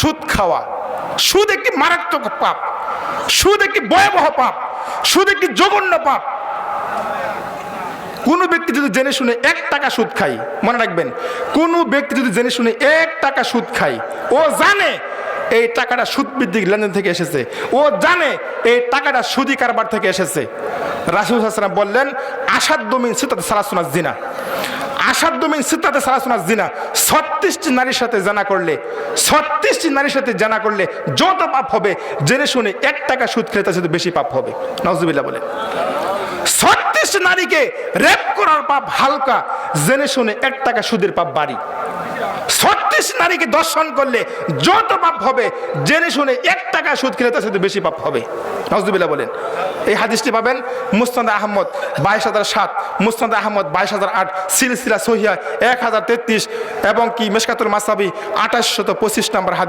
সুদ খাওয়া। সুদ একটি মারাত্মক পাপ, সুদ একটি ভয়াবহ পাপ, সুদ একটি জঘন্য পাপ। কোনো ব্যক্তি যদি জেনে শুনে 1 টাকা সুদ খায়, মনে রাখবেন, কোনো ব্যক্তি যদি জেনে শুনে 1 টাকা সুদ খায়, ও জানে এই টাকাটা সুদ ভিত্তিক লেনদেন থেকে এসেছে, ও জানে এই টাকাটা সুদি কারবার থেকে এসেছে। রাসূল সাল্লাল্লাহু আলাইহি ওয়াসাল্লাম বললেন, আসাদ্দু মিন সিত্তাতি সালাসুনা জিনা, আসাদ্দু মিন সিত্তাতি সালাসুনা জিনা, 36টি নারীর সাথে জানা করলে, 36টি নারীর সাথে জানা করলে যত পাপ হবে, জেনে শুনে 1 টাকা সুদ খেলে তার সাথে বেশি পাপ হবে। নাউজুবিল্লাহ বলেন। 36 নারীকে রেপ করার পাপ হালকা, জেনে শুনে 1 টাকা সুদের পাপ বাড়ি। 36 নারীকে দর্শন করলে যত পাপ হবে, জেনে শুনে 1 টাকা সুদ খেলে তার সাথে বেশি পাপ হবে। নাউজুবিল্লাহ বলেন। এই হাদিসটি পাবেন মুসনাদ আহমদ 22,007, মুসনাদ আহমদ 22,008, সিলসিলা সহিহা 1033 এবং কি মিশকাতুল মাসাবি 2825 নম্বর হাদিস।